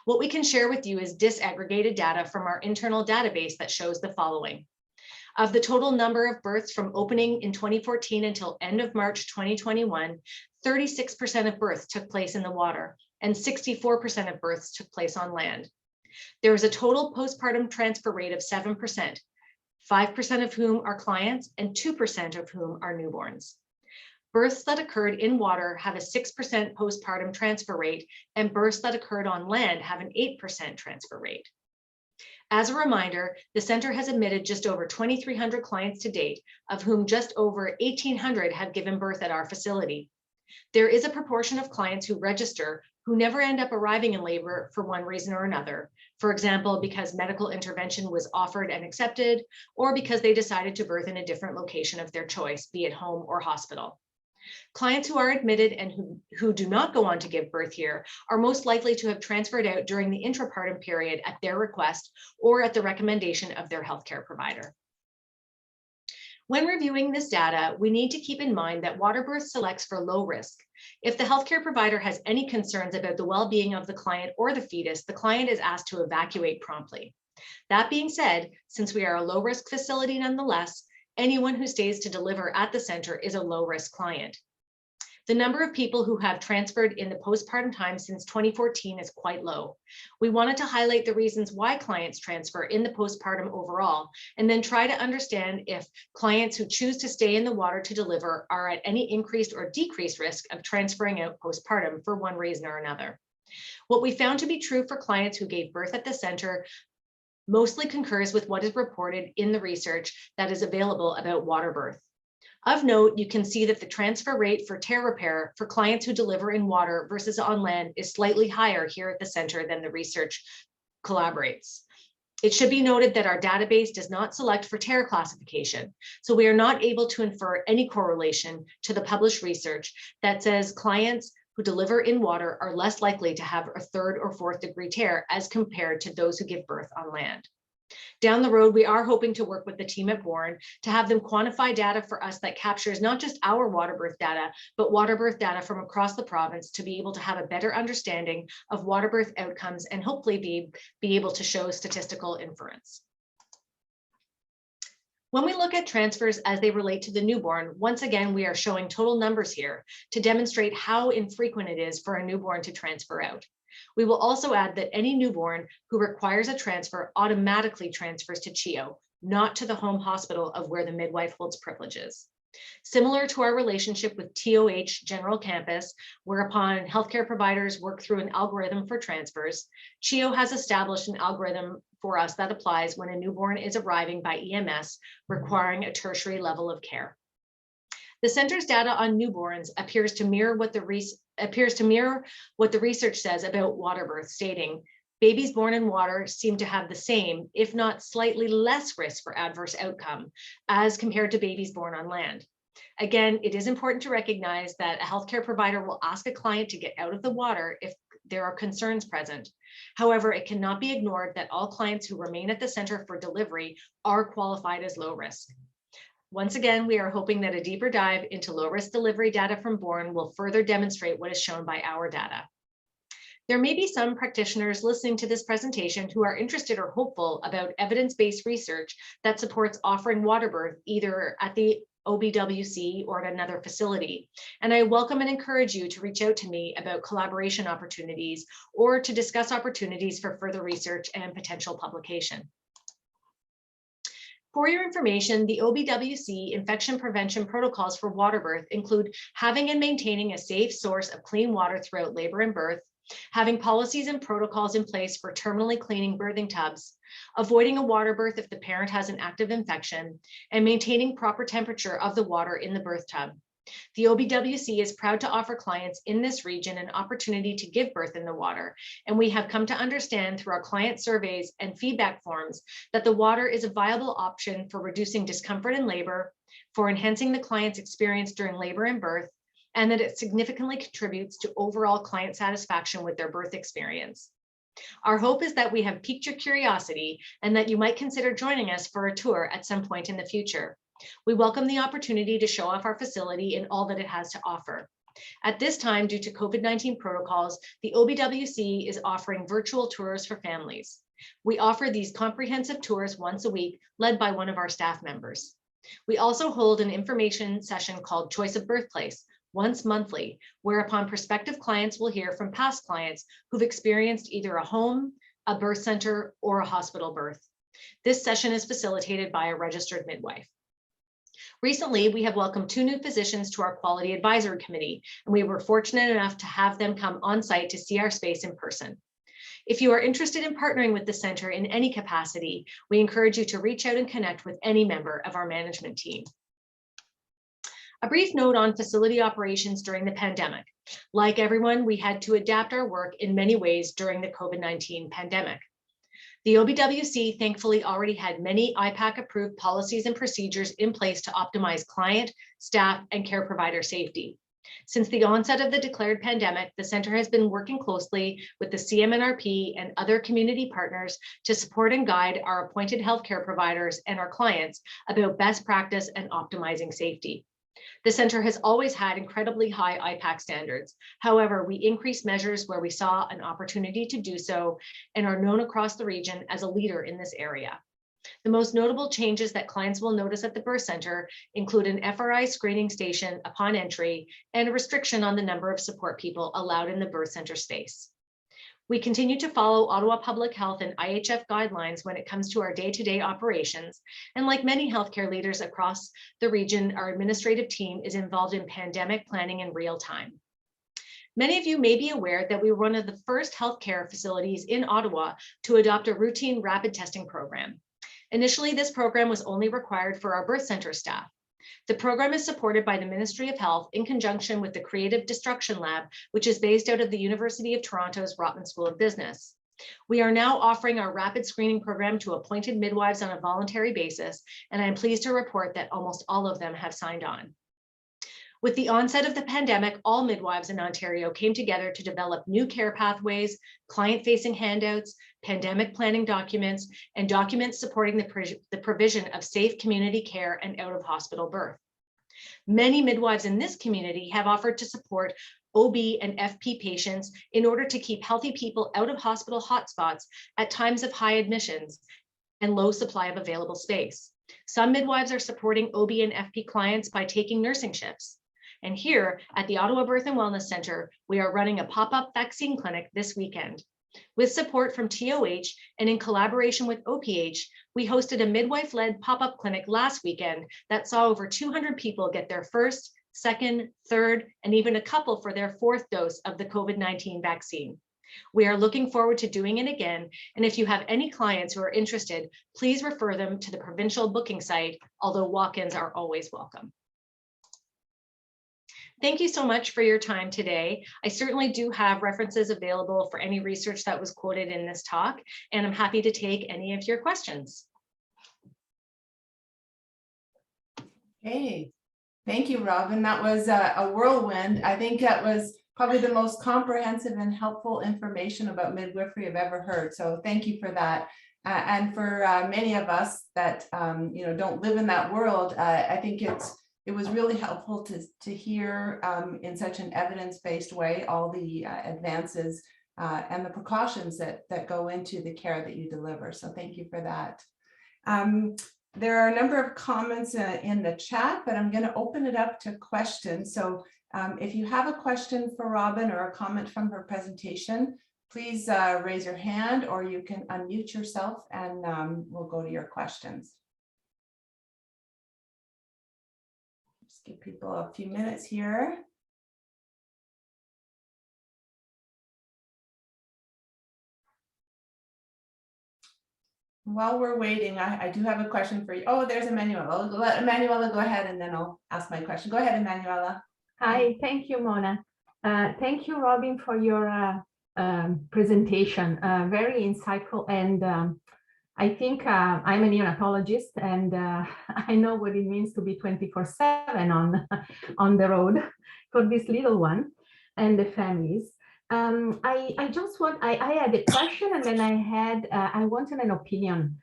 Speaker 1: What we can share with you is disaggregated data from our internal database that shows the following. Of the total number of births from opening in 2014 until end of March 2021, 36% of births took place in the water and 64% of births took place on land. There is a total postpartum transfer rate of 7%. 5% of whom are clients and 2% of whom are newborns. Births that occurred in water have a 6% postpartum transfer rate, and births that occurred on land have an 8% transfer rate. As a reminder, the center has admitted just over 2,300 clients to date, of whom just over 1,800 have given birth at our facility. There is a proportion of clients who register who never end up arriving in labor for one reason or another. For example, because medical intervention was offered and accepted, or because they decided to birth in a different location of their choice, be it home or hospital. Clients who are admitted and who do not go on to give birth here are most likely to have transferred out during the intrapartum period at their request or at the recommendation of their healthcare provider. When reviewing this data, we need to keep in mind that water birth selects for low risk. If the healthcare provider has any concerns about the well-being of the client or the fetus, the client is asked to evacuate promptly. That being said, since we are a low-risk facility nonetheless, anyone who stays to deliver at the center is a low-risk client. The number of people who have transferred in the postpartum time since 2014 is quite low. We wanted to highlight the reasons why clients transfer in the postpartum overall, and then try to understand if clients who choose to stay in the water to deliver are at any increased or decreased risk of transferring out postpartum for one reason or another. What we found to be true for clients who gave birth at the center mostly concurs with what is reported in the research that is available about water birth. Of note, you can see that the transfer rate for tear repair for clients who deliver in water versus on land is slightly higher here at the center than the research collaborates. It should be noted that our database does not select for tear classification, so we are not able to infer any correlation to the published research that says clients who deliver in water are less likely to have a 3rd or 4th degree tear as compared to those who give birth on land. Down the road, we are hoping to work with the team at Born to have them quantify data for us that captures not just our water birth data, but water birth data from across the province to be able to have a better understanding of water birth outcomes and hopefully be able to show statistical inference. When we look at transfers as they relate to the newborn, once again, we are showing total numbers here to demonstrate how infrequent it is for a newborn to transfer out. We will also add that any newborn who requires a transfer automatically transfers to CHEO, not to the home hospital of where the midwife holds privileges. Similar to our relationship with TOH General Campus, whereupon healthcare providers work through an algorithm for transfers, CHEO has established an algorithm for us that applies when a newborn is arriving by EMS requiring a tertiary level of care. The center's data on newborns appears to mirror what the research says about water birth, stating babies born in water seem to have the same, if not slightly less risk for adverse outcome as compared to babies born on land. Again, it is important to recognize that a healthcare provider will ask a client to get out of the water if there are concerns present. However, it cannot be ignored that all clients who remain at the center for delivery are qualified as low risk. Once again, we are hoping that a deeper dive into low-risk delivery data from born will further demonstrate what is shown by our data. There may be some practitioners listening to this presentation who are interested or hopeful about evidence-based research that supports offering water birth either at the OBWC or at another facility. And I welcome and encourage you to reach out to me about collaboration opportunities or to discuss opportunities for further research and potential publication. For your information, the OBWC infection prevention protocols for water birth include having and maintaining a safe source of clean water throughout labor and birth, having policies and protocols in place for terminally cleaning birthing tubs, avoiding a water birth if the parent has an active infection, and maintaining proper temperature of the water in the birth tub. The OBWC is proud to offer clients in this region an opportunity to give birth in the water, and we have come to understand through our client surveys and feedback forms that the water is a viable option for reducing discomfort in labor, for enhancing the client's experience during labor and birth, and that it significantly contributes to overall client satisfaction with their birth experience. Our hope is that we have piqued your curiosity and that you might consider joining us for a tour at some point in the future. We welcome the opportunity to show off our facility and all that it has to offer. At this time, due to COVID-19 protocols, the OBWC is offering virtual tours for families. We offer these comprehensive tours once a week, led by one of our staff members. We also hold an information session called Choice of Birthplace, once monthly, whereupon prospective clients will hear from past clients who've experienced either a home, a birth center, or a hospital birth. This session is facilitated by a registered midwife. Recently, we have welcomed 2 new physicians to our Quality Advisory Committee, and we were fortunate enough to have them come on site to see our space in person. If you are interested in partnering with the center in any capacity, we encourage you to reach out and connect with any member of our management team. A brief note on facility operations during the pandemic. Like everyone, we had to adapt our work in many ways during the COVID-19 pandemic. The OBWC thankfully already had many IPAC-approved policies and procedures in place to optimize client, staff, and care provider safety. Since the onset of the declared pandemic, the center has been working closely with the CMNRP and other community partners to support and guide our appointed healthcare providers and our clients about best practice and optimizing safety. The center has always had incredibly high IPAC standards. However, we increased measures where we saw an opportunity to do so and are known across the region as a leader in this area. The most notable changes that clients will notice at the birth center include an FRI screening station upon entry and a restriction on the number of support people allowed in the birth center space. We continue to follow Ottawa Public Health and IHF guidelines when it comes to our day-to-day operations. And like many healthcare leaders across the region, our administrative team is involved in pandemic planning in real time. Many of you may be aware that we were one of the first healthcare facilities in Ottawa to adopt a routine rapid testing program. Initially, this program was only required for our birth center staff. The program is supported by the Ministry of Health in conjunction with the Creative Destruction Lab, which is based out of the University of Toronto's Robyn School of Business. We are now offering our rapid screening program to appointed midwives on a voluntary basis, and I am pleased to report that almost all of them have signed on. With the onset of the pandemic, all midwives in Ontario came together to develop new care pathways, client-facing handouts, pandemic planning documents, and documents supporting the provision of safe community care and out-of-hospital birth. Many midwives in this community have offered to support OB and FP patients in order to keep healthy people out of hospital hotspots at times of high admissions and low supply of available space. Some midwives are supporting OB and FP clients by taking nursing shifts. And here at the Ottawa Birth and Wellness Center, we are running a pop-up vaccine clinic this weekend. With support from TOH and in collaboration with OPH, we hosted a midwife-led pop-up clinic last weekend that saw over 200 people get their first, second, third, and even a couple for their fourth dose of the COVID-19 vaccine. We are looking forward to doing it again, and if you have any clients who are interested, please refer them to the provincial booking site, although walk-ins are always welcome. Thank you so much for your time today. I certainly do have references available for any research that was quoted in this talk, and I'm happy to take any of your questions.
Speaker 2: Hey, thank you, Robyn. That was a whirlwind. I think that was probably the most comprehensive and helpful information about midwifery I've ever heard. So thank you for that. And for many of us that don't live in that world, I think it was really helpful to hear in such an evidence-based way all the advances and the precautions that go into the care that you deliver. So thank you for that. There are a number of comments in the chat, but I'm going to open it up to questions. So if you have a question for Robyn or a comment from her presentation, please raise your hand, or you can unmute yourself and we'll go to your questions. Just give people a few minutes here. While we're waiting, I do have a question for you. Oh, there's Emanuela. I'll let Emanuela go ahead and then I'll ask my question. Go ahead, Emanuela.
Speaker 3: Hi, thank you, Mona. Thank you, Robyn, for your presentation. Very insightful, and I think I'm a neonatologist, and I know what it means to be 24/7 on the road for this little one and the families. I just want, I had a question, and then I wanted an opinion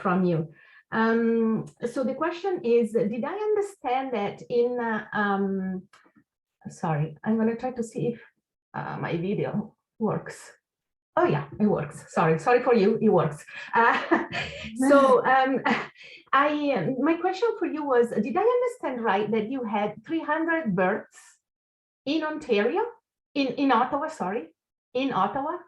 Speaker 3: from you. So the question is, did I understand that in, sorry, I'm going to try to see if my video works. Oh yeah, it works. Sorry for you, it works. So my question for you was, did I understand right that you had 300 births in Ontario? In Ottawa, sorry, in Ottawa?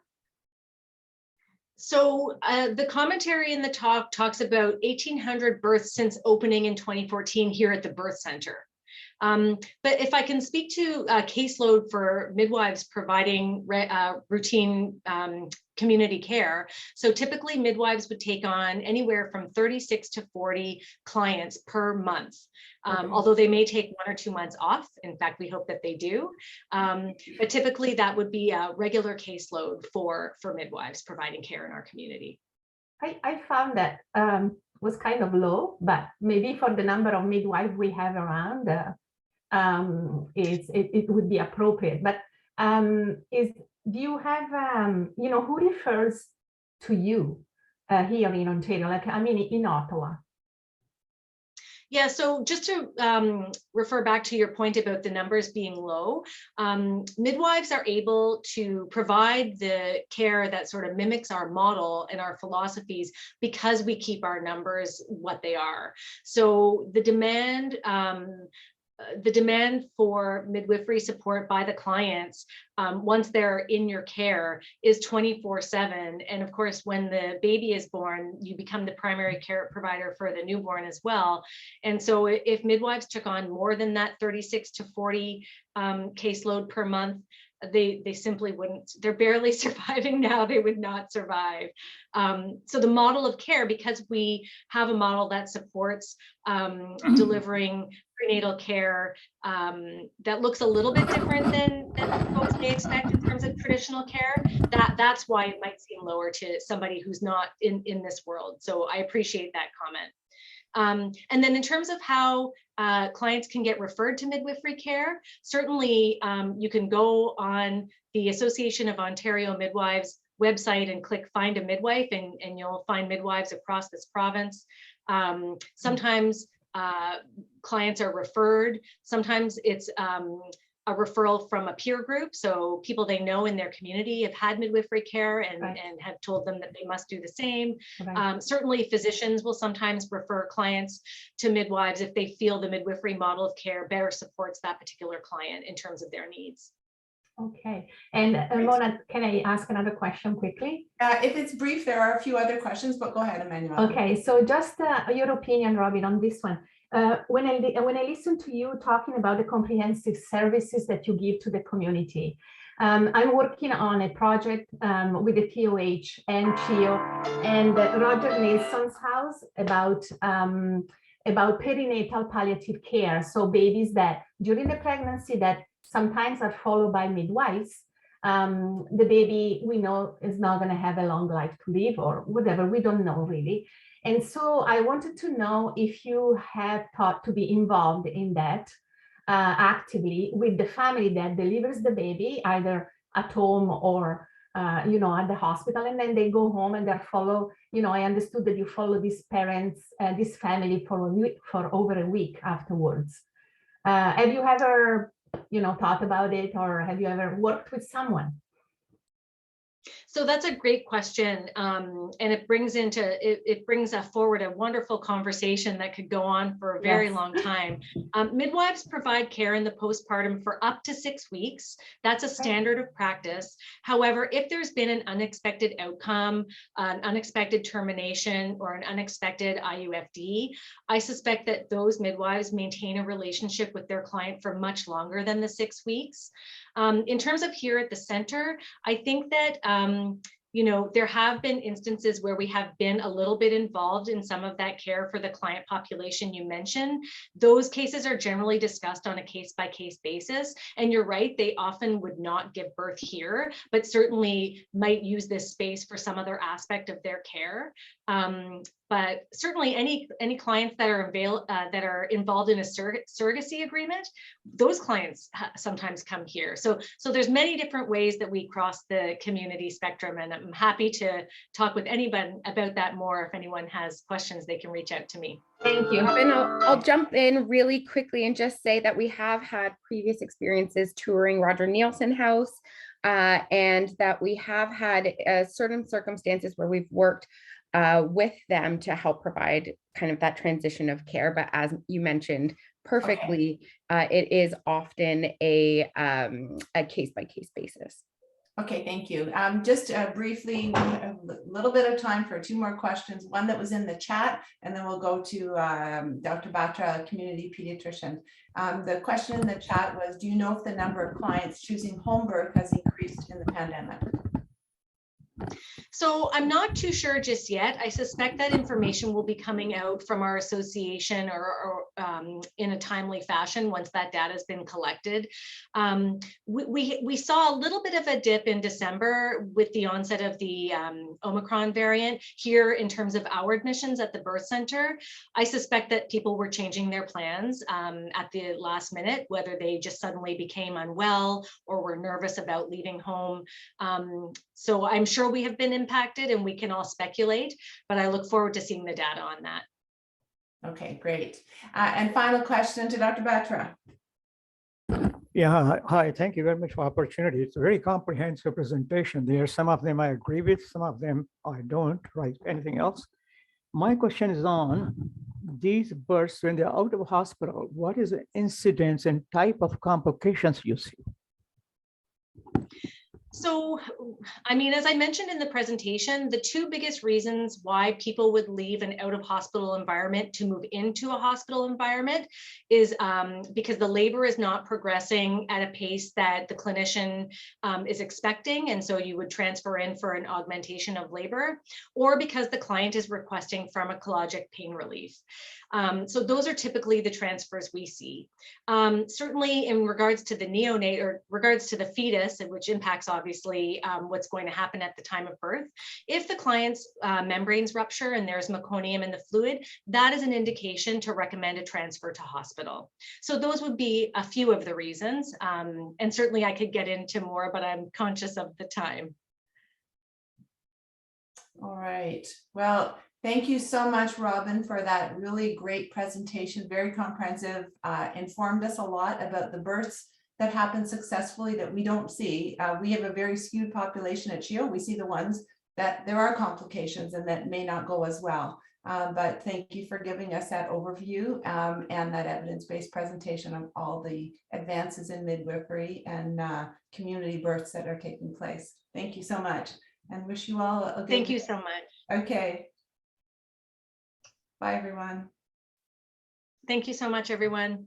Speaker 1: So the commentary in the talk talks about 1,800 births since opening in 2014 here at the birth center. But if I can speak to caseload for midwives providing routine community care. So typically midwives would take on anywhere from 36 to 40 clients per month. Although they may take 1 or 2 months off. In fact, we hope that they do. But typically that would be a regular caseload for midwives providing care in our community.
Speaker 3: I found that was kind of low, but maybe for the number of midwives we have around, it would be appropriate. But do you have, who refers to you here in Ontario? Like, I mean, in Ottawa?
Speaker 1: Yeah, so just to refer back to your point about the numbers being low, midwives are able to provide the care that sort of mimics our model and our philosophies because we keep our numbers what they are. So the demand for midwifery support by the clients once they're in your care is 24/7. And of course, when the baby is born, you become the primary care provider for the newborn as well. And so if midwives took on more than that 36 to 40 caseload per month, they simply wouldn't, they're barely surviving now, they would not survive. So the model of care, because we have a model that supports delivering prenatal care that looks a little bit different than folks may expect in terms of traditional care, that's why it might seem lower to somebody who's not in this world. So I appreciate that comment. And then in terms of how clients can get referred to midwifery care, certainly you can go on the Association of Ontario Midwives website and click Find a Midwife, and you'll find midwives across this province. Sometimes clients are referred. Sometimes it's a referral from a peer group. So people they know in their community have had midwifery care and have told them that they must do the same. Certainly physicians will sometimes refer clients to midwives if they feel the midwifery model of care better supports that particular client in terms of their needs.
Speaker 3: Okay. And Mona, can I ask another question quickly?
Speaker 2: If it's brief, there are a few other questions, but go ahead, Emmanuel.
Speaker 3: Okay, so just your opinion, Robyn, on this one. When I listen to you talking about the comprehensive services that you give to the community, I'm working on a project with the TOH and CHEO and Roger Nelson's house about perinatal palliative care. So babies that during the pregnancy that sometimes are followed by midwives, the baby we know is not going to have a long life to live or whatever, we don't know really. And so I wanted to know if you have thought to be involved in that actively with the family that delivers the baby either at home or you know, at the hospital, and then they go home and they follow, you know, I understood that you follow these parents, this family for over a week afterwards. Have you ever, you know, thought about it, or have you ever worked with someone?
Speaker 1: So that's a great question, and it brings forward a wonderful conversation that could go on for a very long time. Midwives provide care in the postpartum for up to 6 weeks. That's a standard of practice. However, if there's been an unexpected outcome, an unexpected termination, or an unexpected IUFD, I suspect that those midwives maintain a relationship with their client for much longer than the 6 weeks. In terms of here at the center, I think that you know, there have been instances where we have been a little bit involved in some of that care for the client population you mentioned. Those cases are generally discussed on a case-by-case basis. And you're right, they often would not give birth here, but certainly might use this space for some other aspect of their care. But certainly any clients that are involved in a surrogacy agreement, those clients sometimes come here. So there's many different ways that we cross the community spectrum, and I'm happy to talk with anyone about that more. If anyone has questions, they can reach out to me.
Speaker 3: Thank you.
Speaker 4: And I'll jump in really quickly and just say that we have had previous experiences touring Roger Nelson's house, and that we have had certain circumstances where we've worked with them to help provide kind of that transition of care. But as you mentioned perfectly, it is often a case-by-case basis.
Speaker 2: Okay, thank you. Just briefly, we have a little bit of time for 2 more questions. One that was in the chat, and then we'll go to Dr. Batra, community pediatrician. The question in the chat was, do you know if the number of clients choosing home birth has increased in the pandemic?
Speaker 1: So I'm not too sure just yet. I suspect that information will be coming out from our association or in a timely fashion once that data has been collected. We saw a little bit of a dip in December with the onset of the Omicron variant here in terms of our admissions at the birth center. I suspect that people were changing their plans at the last minute, whether they just suddenly became unwell or were nervous about leaving home. So I'm sure we have been impacted and we can all speculate, but I look forward to seeing the data on that.
Speaker 2: Okay, great. And final question to Dr. Batra.
Speaker 5: Yeah, hi, thank you very much for the opportunity. It's a very comprehensive presentation there. Some of them I agree with, some of them I don't, right? Anything else? My question is on these births when they're out of hospital, what is the incidence and type of complications you see?
Speaker 1: So, I mean, as I mentioned in the presentation, the 2 biggest reasons why people would leave an out-of-hospital environment to move into a hospital environment is because the labor is not progressing at a pace that the clinician is expecting, and so you would transfer in for an augmentation of labor, or because the client is requesting pharmacologic pain relief. So those are typically the transfers we see. Certainly in regards to the neonate or regards to the fetus, which impacts obviously what's going to happen at the time of birth. If the client's membranes rupture and there's meconium in the fluid, that is an indication to recommend a transfer to hospital. So those would be a few of the reasons. And certainly I could get into more, but I'm conscious of the time.
Speaker 2: All right. Well, thank you so much, Robyn, for that really great presentation. Very comprehensive, informed us a lot about the births that happen successfully that we don't see. We have a very skewed population at CHEO. We see the ones that there are complications and that may not go as well. But thank you for giving us that overview and that evidence-based presentation of all the advances in midwifery and community births that are taking place. Thank you so much, and wish you all a good
Speaker 1: Thank you so much.
Speaker 2: Okay. Bye, everyone.
Speaker 1: Thank you so much, everyone.